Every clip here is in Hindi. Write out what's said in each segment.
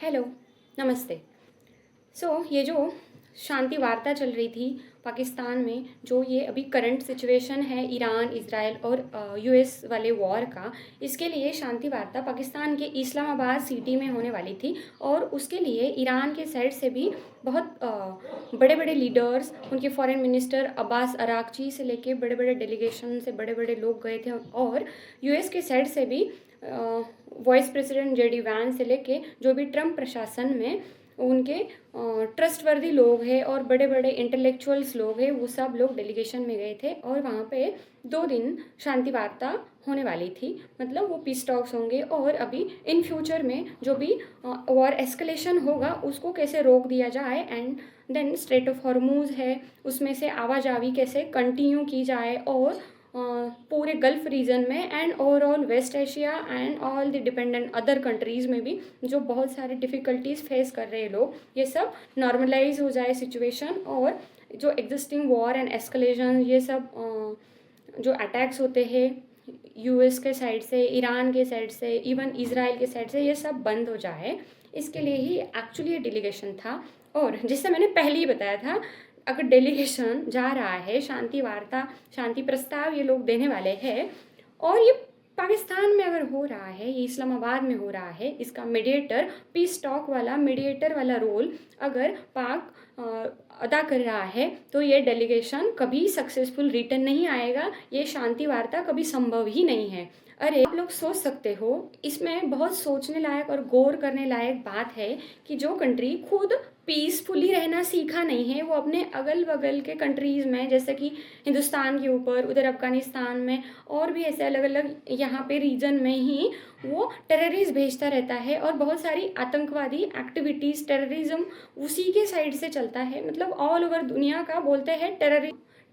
हेलो, नमस्ते। ये जो शांति वार्ता चल रही थी पाकिस्तान में, जो ये अभी करंट सिचुएशन है ईरान, इज़राइल और यूएस वाले वॉर का, इसके लिए शांति वार्ता पाकिस्तान के इस्लामाबाद सिटी में होने वाली थी। और उसके लिए ईरान के साइड से भी बहुत बड़े बड़े लीडर्स, उनके फॉरेन मिनिस्टर अब्बास अरागची से लेके बड़े बड़े डेलीगेशन से बड़े बड़े लोग गए थे। और यूएस के साइड से भी वाइस प्रेसिडेंट जेडी वैंस से लेके जो भी ट्रम्प प्रशासन में उनके ट्रस्टवर्दी लोग हैं और बड़े बड़े इंटेलेक्चुअल्स लोग हैं, वो सब लोग डेलीगेशन में गए थे। और वहाँ पे 2 दिन शांति वार्ता होने वाली थी, मतलब वो पीस टॉक्स होंगे। और अभी इन फ्यूचर में जो भी वॉर एस्केलेशन होगा उसको कैसे रोक दिया जाए, and then strait of Hormuz है, उसमें से आवाजावी कैसे कंटिन्यू की जाए, और पूरे गल्फ रीजन में and overall west Asia and all the dependent other countries में भी जो बहुत सारे डिफ़िकल्टीज़ फेस कर रहे हैं लोग, ये सब नॉर्मलाइज हो जाए सिचुएशन। और जो एग्जिस्टिंग वॉर एंड एस्केलेशन, ये सब जो अटैक्स होते हैं यूएस के साइड से, ईरान के साइड से, इवन इज़राइल के साइड से, ये सब बंद हो जाए, इसके लिए ही एक्चुअली ये डेलीगेशन था। और जिससे मैंने पहले ही बताया था, अगर डेलीगेशन जा रहा है, शांति वार्ता, शांति प्रस्ताव ये लोग देने वाले हैं, और ये पाकिस्तान में अगर हो रहा है, ये इस्लामाबाद में हो रहा है, इसका मीडिएटर, पीस टॉक वाला मीडिएटर वाला रोल अगर पाक अदा कर रहा है, तो ये डेलीगेशन कभी सक्सेसफुल रिटर्न नहीं आएगा, ये शांति वार्ता कभी संभव ही नहीं है। अरे आप लोग सोच सकते हो, इसमें बहुत सोचने लायक और गौर करने लायक बात है कि जो कंट्री खुद पीसफुली रहना सीखा नहीं है, वो अपने अगल बगल के कंट्रीज़ में, जैसे कि हिंदुस्तान के ऊपर, उधर अफ़गानिस्तान में, और भी ऐसे अलग अलग यहाँ पे रीजन में ही वो टेररिस्ट भेजता रहता है। और बहुत सारी आतंकवादी एक्टिविटीज़, टेररिज्म उसी के साइड से चलता है। मतलब ऑल ओवर दुनिया का बोलते हैं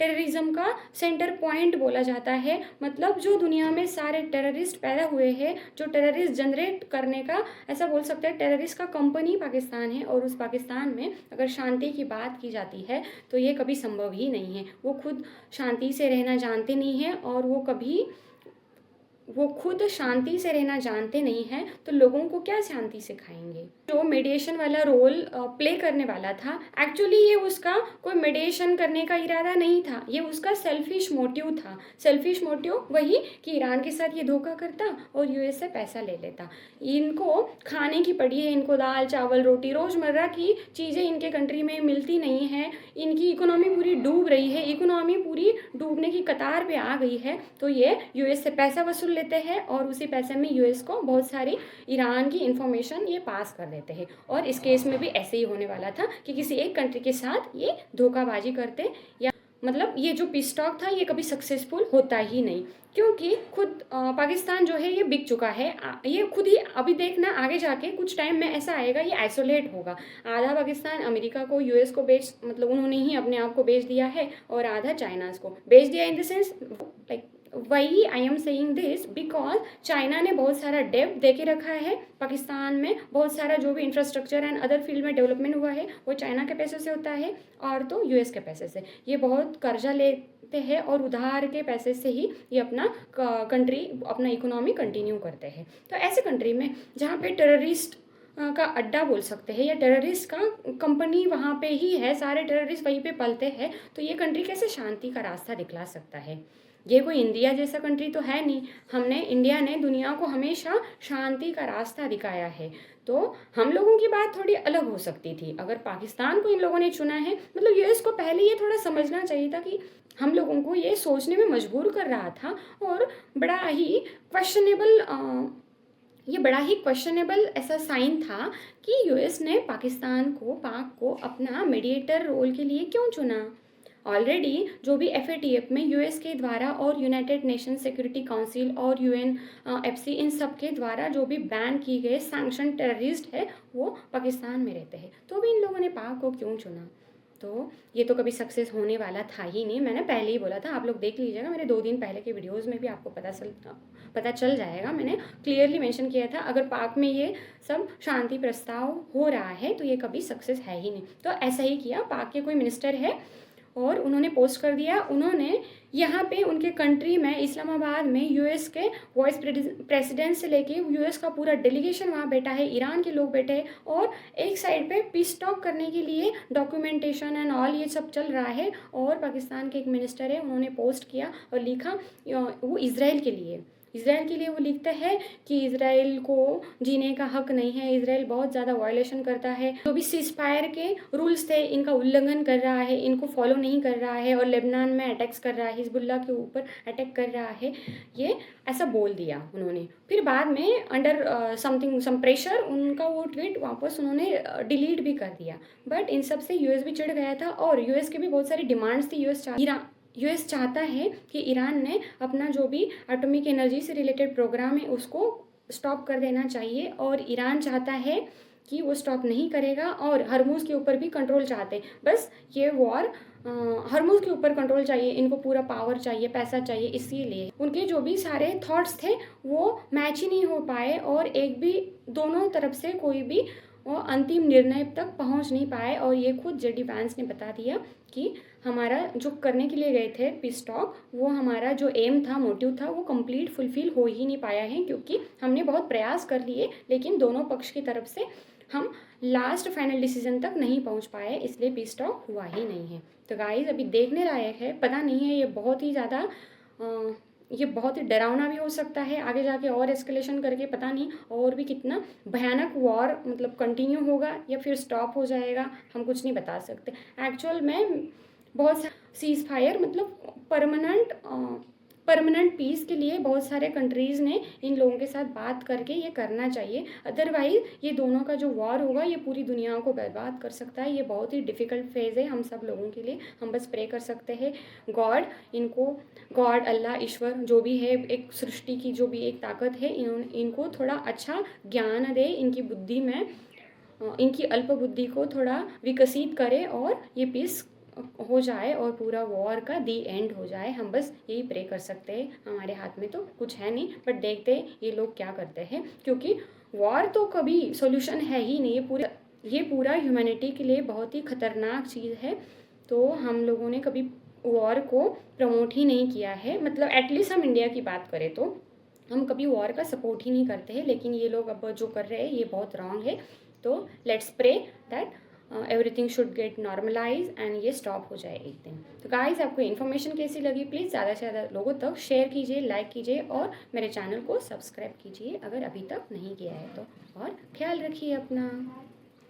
टेररिज्म का सेंटर पॉइंट बोला जाता है। मतलब जो दुनिया में सारे टेररिस्ट पैदा हुए हैं, जो टेररिस्ट जनरेट करने का, ऐसा बोल सकते हैं, टेररिस्ट का कंपनी पाकिस्तान है। और उस पाकिस्तान में अगर शांति की बात की जाती है तो ये कभी संभव ही नहीं है। वो खुद शांति से रहना जानते नहीं हैं, और वो खुद शांति से रहना जानते नहीं हैं, तो लोगों को क्या शांति सिखाएंगे। जो मेडिएशन वाला रोल प्ले करने वाला था, एक्चुअली ये उसका कोई मेडिएशन करने का इरादा नहीं था, ये उसका सेल्फिश मोटिव था। सेल्फिश मोटिव वही कि ईरान के साथ ये धोखा करता और यूएस से पैसा ले लेता। इनको खाने की पड़ी है, इनको दाल चावल रोटी रोज़मर्रा की चीज़ें इनके कंट्री में मिलती नहीं है, इनकी इकोनॉमी पूरी डूब रही है, इकोनॉमी पूरी डूबने की कतार पे आ गई है, तो ये यूएस से पैसा वसूल लेते हैं और उसी पैसे में यूएस को बहुत सारी ईरान की इंफॉर्मेशन ये पास कर देते हैं। और इस केस में भी ऐसे ही होने वाला था कि किसी एक कंट्री के साथ ये धोखाबाजी करते, या मतलब ये जो पीस टॉक था ये कभी सक्सेसफुल होता ही नहीं, क्योंकि खुद पाकिस्तान जो है ये बिक चुका है। ये खुद ही अभी देखना, आगे जाके कुछ टाइम में ऐसा आएगा, ये आइसोलेट होगा। आधा पाकिस्तान अमेरिका को, यूएस को बेच, मतलब उन्होंने ही अपने आप को बेच दिया है, और आधा चाइना को बेच दिया। इन द सेंस, लाइक वही I am saying this because China ने बहुत सारा डेब्ट दे के रखा है पाकिस्तान में। बहुत सारा जो भी इंफ्रास्ट्रक्चर एंड अदर फील्ड में डेवलपमेंट हुआ है वो चाइना के पैसे से होता है, और तो यूएस के पैसे से। ये बहुत कर्जा लेते हैं और उधार के पैसे से ही ये अपना कंट्री, अपना इकोनॉमी कंटिन्यू करते हैं। तो ऐसे कंट्री में जहाँ पे टेररिस्ट का अड्डा बोल सकते हैं, या टेररिस्ट का कंपनी वहाँ पे ही है, सारे टेररिस्ट वहीं पे पलते हैं, तो ये कंट्री कैसे शांति का रास्ता दिखला सकता है। ये कोई इंडिया जैसा कंट्री तो है नहीं। इंडिया ने दुनिया को हमेशा शांति का रास्ता दिखाया है, तो हम लोगों की बात थोड़ी अलग हो सकती थी अगर पाकिस्तान को इन लोगों ने चुना है। मतलब यूएस को पहले ये थोड़ा समझना चाहिए था कि हम लोगों को ये सोचने में मजबूर कर रहा था, और बड़ा ही क्वेश्चनेबल ऐसा साइन था कि यूएस ने पाक को अपना मीडिएटर रोल के लिए क्यों चुना। ऑलरेडी जो भी एफएटीएफ में यूएस के द्वारा और यूनाइटेड नेशन सिक्योरिटी काउंसिल और यूएनएफसी, इन सब के द्वारा जो भी बैन की गए सैंक्शन टेररिस्ट है वो पाकिस्तान में रहते हैं, तो भी इन लोगों ने पाक को क्यों चुना। तो ये तो कभी सक्सेस होने वाला था ही नहीं। मैंने पहले ही बोला था, आप लोग देख लीजिएगा, मेरे 2 दिन पहले के वीडियोस में भी आपको पता चल जाएगा। मैंने क्लियरली मेंशन किया था, अगर पाक में ये सब शांति प्रस्ताव हो रहा है तो ये कभी सक्सेस है ही नहीं। तो ऐसा ही किया, पाक के कोई मिनिस्टर है और उन्होंने पोस्ट कर दिया। उन्होंने यहाँ पे उनके कंट्री में इस्लामाबाद में यूएस के वाइस प्रेसिडेंट से लेके यूएस का पूरा डेलीगेशन वहाँ बैठा है, ईरान के लोग बैठे हैं और एक साइड पे पीस टॉक करने के लिए डॉक्यूमेंटेशन एंड ऑल ये सब चल रहा है। और पाकिस्तान के एक मिनिस्टर है, उन्होंने पोस्ट किया और लिखा वो इज़राइल के लिए वो लिखता है कि इज़राइल को जीने का हक नहीं है, इज़राइल बहुत ज़्यादा वायलेशन करता है, जो भी सीज फायर के रूल्स थे इनका उल्लंघन कर रहा है, इनको फॉलो नहीं कर रहा है और लेबनान में अटैक्स कर रहा है, हिजबुल्लाह के ऊपर अटैक कर रहा है, ये ऐसा बोल दिया उन्होंने। फिर बाद में अंडर सम प्रेशर उनका वो ट्वीट वापस उन्होंने डिलीट भी कर दिया। बट इन सब से यूएस भी चिढ़ गया था और यूएस की भी बहुत सारी डिमांड्स थी। यूएस चाहता है कि ईरान ने अपना जो भी एटॉमिक एनर्जी से रिलेटेड प्रोग्राम है उसको स्टॉप कर देना चाहिए और ईरान चाहता है कि वो स्टॉप नहीं करेगा और हरमुज़ के ऊपर भी कंट्रोल चाहते हैं। बस ये वॉर हरमुज़ के ऊपर कंट्रोल चाहिए, इनको पूरा पावर चाहिए, पैसा चाहिए, इसीलिए उनके जो भी सारे थॉट्स थे वो मैच ही नहीं हो पाए और एक भी दोनों तरफ से कोई भी वो अंतिम निर्णय तक पहुंच नहीं पाए। और ये खुद जेडी वैंस ने बता दिया कि हमारा जो करने के लिए गए थे पीस टॉक, वो हमारा जो एम था, मोटिव था, वो कंप्लीट फुलफिल हो ही नहीं पाया है क्योंकि हमने बहुत प्रयास कर लिए लेकिन दोनों पक्ष की तरफ से हम लास्ट फाइनल डिसीजन तक नहीं पहुंच पाए, इसलिए पीस टॉक हुआ ही नहीं है। तो गाइस अभी देखने लायक है, पता नहीं है ये बहुत ही डरावना भी हो सकता है आगे जाके और एस्केलेशन करके, पता नहीं और भी कितना भयानक वॉर मतलब कंटिन्यू होगा या फिर स्टॉप हो जाएगा, हम कुछ नहीं बता सकते। एक्चुअल में बहुत सीज फायर मतलब परमानेंट पीस के लिए बहुत सारे कंट्रीज़ ने इन लोगों के साथ बात करके ये करना चाहिए, अदरवाइज़ ये दोनों का जो वॉर होगा ये पूरी दुनिया को बर्बाद कर सकता है। ये बहुत ही डिफ़िकल्ट फेज़ है हम सब लोगों के लिए। हम बस प्रे कर सकते हैं गॉड अल्लाह ईश्वर जो भी है, एक सृष्टि की जो भी एक ताकत है, इनको थोड़ा अच्छा ज्ञान दे, इनकी बुद्धि में इनकी अल्प बुद्धि को थोड़ा विकसित करे और ये पीस हो जाए और पूरा वॉर का दी एंड हो जाए। हम बस यही प्रे कर सकते हैं, हमारे हाथ में तो कुछ है नहीं, बट देखते हैं ये लोग क्या करते हैं क्योंकि वॉर तो कभी सॉल्यूशन है ही नहीं। ये पूरा ह्यूमैनिटी के लिए बहुत ही ख़तरनाक चीज़ है। तो हम लोगों ने कभी वॉर को प्रमोट ही नहीं किया है, मतलब एटलीस्ट हम इंडिया की बात करें तो हम कभी वॉर का सपोर्ट ही नहीं करते हैं, लेकिन ये लोग अब जो कर रहे हैं ये बहुत रॉन्ग है। तो let's pray that everything should get normalize and ये स्टॉप हो जाए एक दिन। तो गाइस आपको इन्फॉर्मेशन कैसी लगी प्लीज़ ज़्यादा से ज़्यादा लोगों तक शेयर कीजिए, लाइक कीजिए और मेरे चैनल को सब्सक्राइब कीजिए अगर अभी तक नहीं किया है तो। और ख्याल रखिए अपना।